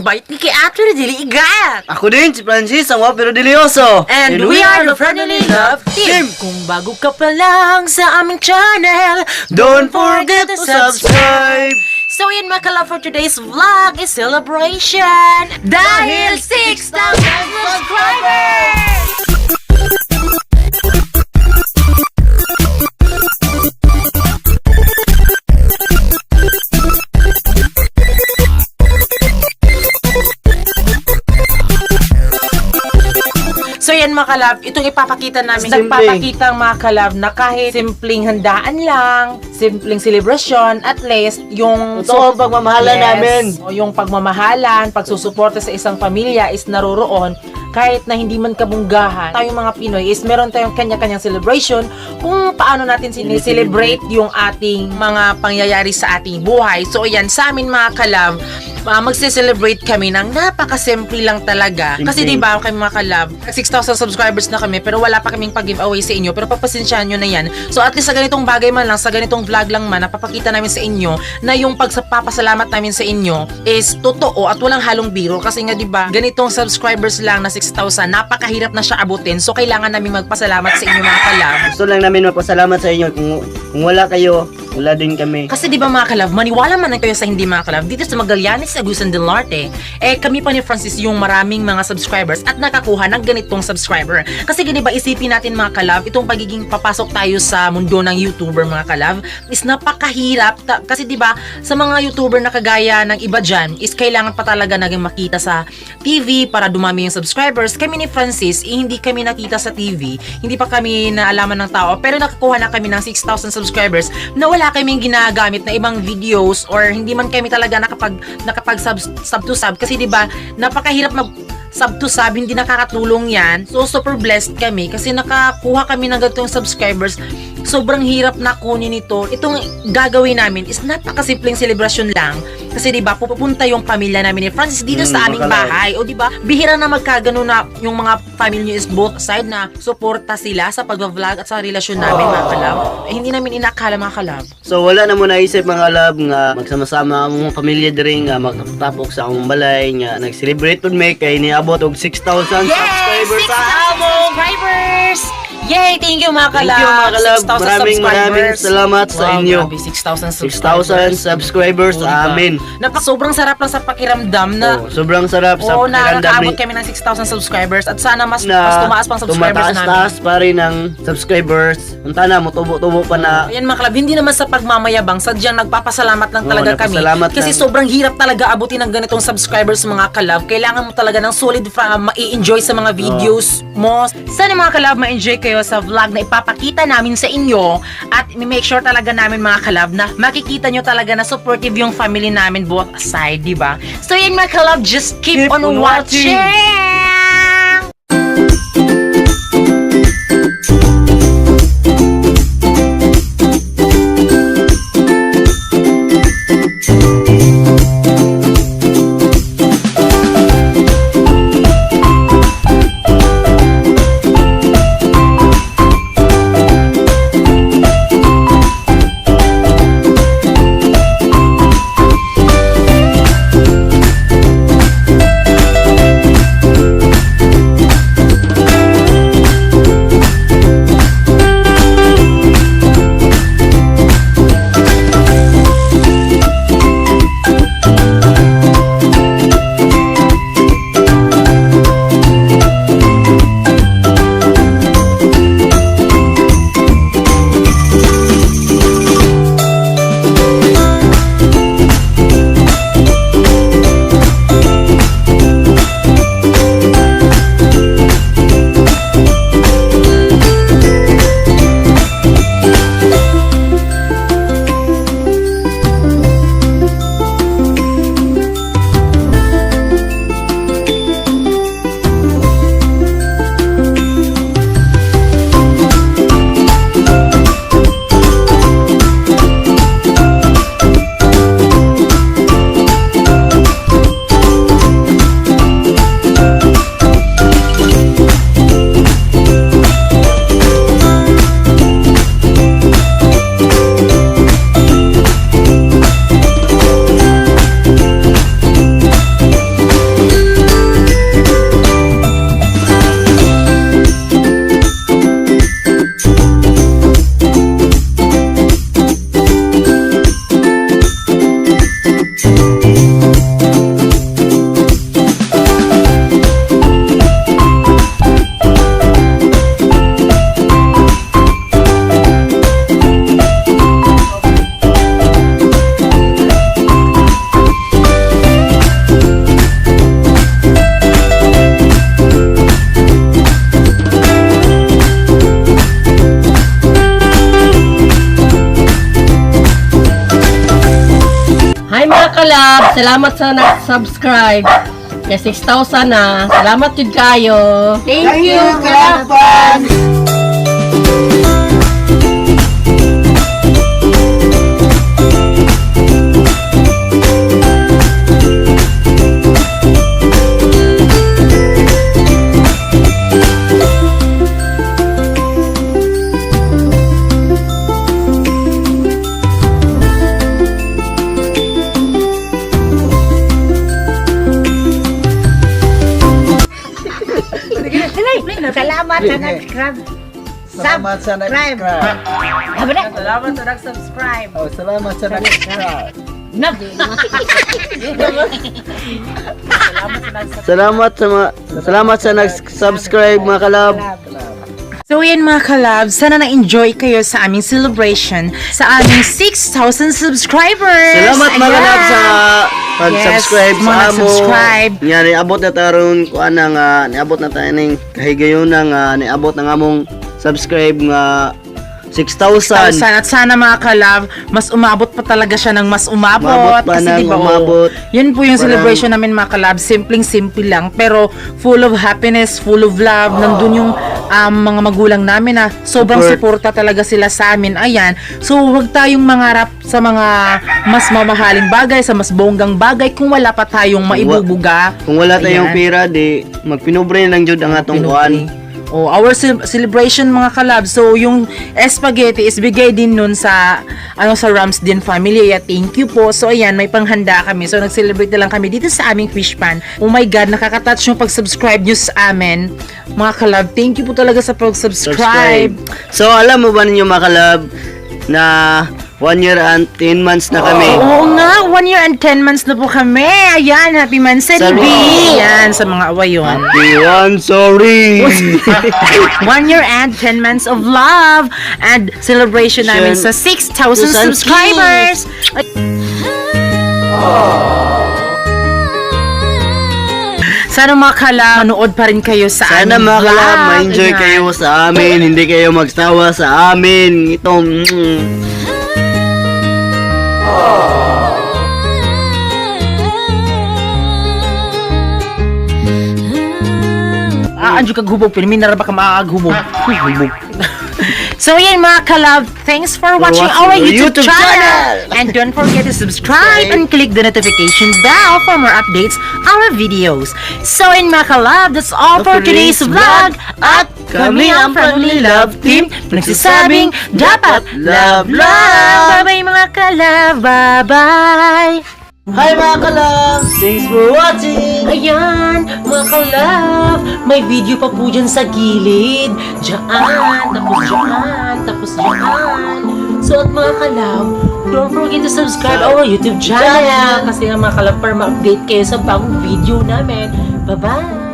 ang bait ni kay Ate Dili Igat. Ako din, si Francis, ang pero delioso. And we are the Friendly Love Team. Kung bago ka pa lang sa aming channel, Don't forget to subscribe. So yun mga kalab, for today's vlog is celebration dahil 6,000 subscribers! So yan mga kalab, itong ipapakita namin. Nagpapakita mga kalab na kahit simpleng handaan lang, simpleng celebration, at least yung Totoo ang pagmamahalan namin. O yung pagmamahalan, pagsusuporta sa isang pamilya is naroroon kahit na hindi man kabunggahan. Tayong mga Pinoy is meron tayong kanya-kanyang celebration kung paano natin sineselebrate yung ating mga pangyayari sa ating buhay. So yan, sa amin mga kalab, magse-celebrate kami ng napakasimple lang talaga. Kasi diba kami mga kalab, 6,000 subscribers na kami pero wala pa kaming pag-giveaway sa inyo, pero pagpasensyahan nyo na yan. So at least sa ganitong bagay man lang, sa ganitong vlog lang man, napapakita namin sa inyo na yung pagpapasalamat namin sa inyo is totoo at walang halong biro. Kasi nga diba, ganitong subscribers lang na 6,000, napakahirap na siya abutin. So kailangan namin magpasalamat sa inyo mga kalab. Gusto lang namin magpasalamat sa inyo. Kung wala kayo, wala din kami. Kasi di ba mga kalab, maniwala man kayo sa hindi mga kalab, dito sa Magallanes, Agusan del Norte, kami pa ni Francis yung maraming mga subscribers at nakakuha ng ganitong subscriber. Kasi di ba isipin natin mga kalab, itong pagiging papasok tayo sa mundo ng YouTuber mga kalab, is napakahirap. Kasi di ba sa mga YouTuber na kagaya ng iba dyan, is kailangan pa talaga naging makita sa TV para dumami yung subscribers. Kami ni Francis, hindi kami nakita sa TV, hindi pa kami naalaman ng tao, pero nakakuha na kami ng 6,000 subscribers na wala kaming ginagamit na ibang videos or hindi man kami talaga nakapag sub to sub kasi 'di ba napakahirap mag sub to sub, hindi nakakatulong yan. So super blessed kami kasi nakakuha kami ng ganitong subscribers. Sobrang hirap na kunin ito. Itong gagawin namin is napakasimpleng celebration lang. Kasi 'di ba pupunta yung pamilya namin ni Francis dito sa aming bahay. O 'di ba? Bihira na magkagano na yung mga family niyo is both side na suporta sila sa pagva-vlog at sa relasyon namin mga kalab. Hindi namin inakala mga kalab. So wala na mo naisip mga kalab nga magsama-sama ang mga pamilya diri nga magtapok sa akong balay nga nag-celebrate pud may kay niabot og 6,000 subscribers sa among subscribers! Yay! Thank you mga kalab! Thank you mga kalab. 6,000 Maraming salamat sa inyo. Grabe, 6,000 6,000 subscribers sa amin. Sobrang sarap lang sa pakiramdam na sobrang sarap sa pakiramdam nakakaabot kami ng 6,000 subscribers at sana mas tumaas pang subscribers namin. Tumataas pa rin ang subscribers. Punta na, tubo-tubo pa na. Ayan mga kalab, hindi naman sa pagmamayabang, sadyang nagpapasalamat lang talaga kami. Kasi sobrang hirap talaga abutin ng ganitong subscribers mga kalab. Kailangan mo talaga ng solid ma-enjoy sa mga videos mo. Sana mga kalab, ma-enjoy kayo sa vlog na ipapakita namin sa inyo at make sure talaga namin mga kalab na makikita nyo talaga na supportive yung family namin both side, di ba? So yan mga kalab, just keep on watching! kalab, salamat sa nag-subscribe. Kaya 6,000 na. Salamat yun kayo. Thank you, kalab. Salamat sa nag-subscribe. Salamat sa nag-subscribe. Salamat sa nag-subscribe. Oh, salamat sa nag-subscribe. Salamat sa nag-subscribe mga kalab. So yan mga kalab, sana na-enjoy kayo sa aming celebration sa aming 6,000 subscribers. Salamat mga Ayan. kalab sa pag-subscribe Yes, sa mga amo. nag-subscribe. Nga niabot na taron kuan nga niabot na tayo ning kahigayon nga niabot na nga among subscribe nga 6,000. At sana mga kalab, mas umabot pa talaga siya ng mas umabot. Umabot pa Kasi ng diba, umabot. Yun po yung Parang- celebration namin mga kalab. Simpleng-simple lang. Pero full of happiness, full of love. Nandun yung mga magulang namin na sobrang suporta talaga sila sa amin. Ayan. So huwag tayong mangarap sa mga mas mamahaling bagay, sa mas bonggang bagay kung wala pa tayong maibubuga. Kung wala tayong Ayan. pera di magpinobre lang jud ang atong kuan. Oh, our celebration mga kalab. So yung spaghetti is bigay din nun sa sa Ramsden family. Yeah, thank you po. So ayan, may panghanda kami. So nag-celebrate na lang kami dito sa aming fish pan. Oh my God, nakaka-touch yung pag-subscribe nyo sa amin. Mga kalab, thank you po talaga sa pag-subscribe. So alam mo ba ninyo mga kalab na 1 year and 10 months na kami. Oo nga, 1 year and 10 months na po kami. Ayan, happy Mansari B. Ayan, sa mga awayon. Happy one, sorry. 1 year and 10 months of love and celebration namin sa 6,000 subscribers. Ay- Sana mga kalab, manood pa rin kayo sa Sana aming mga kalab, vlog. ma-enjoy Ayan. kayo sa amin. Hindi kayo magsawa sa amin. Itong Anjo kaghubog, pinaminara ba ka makakaghubog? So yan mga kalab, thanks for watching our YouTube channel. And don't forget to subscribe and click the notification bell for more updates our videos. So in mga kalab, that's all for today's vlog. At kami ang Family Love Team, nagsasabing dapat love, love. Bye-bye mga kalab, bye-bye. Hi mga kalab! Thanks for watching! Ayan, mga kalab, may video pa po dyan sa gilid. Diyan, tapos diyan. So at mga kalab, don't forget to subscribe our YouTube channel. Kasi nga mga kalab, para ma-update kayo sa bagong video namin. Bye-bye!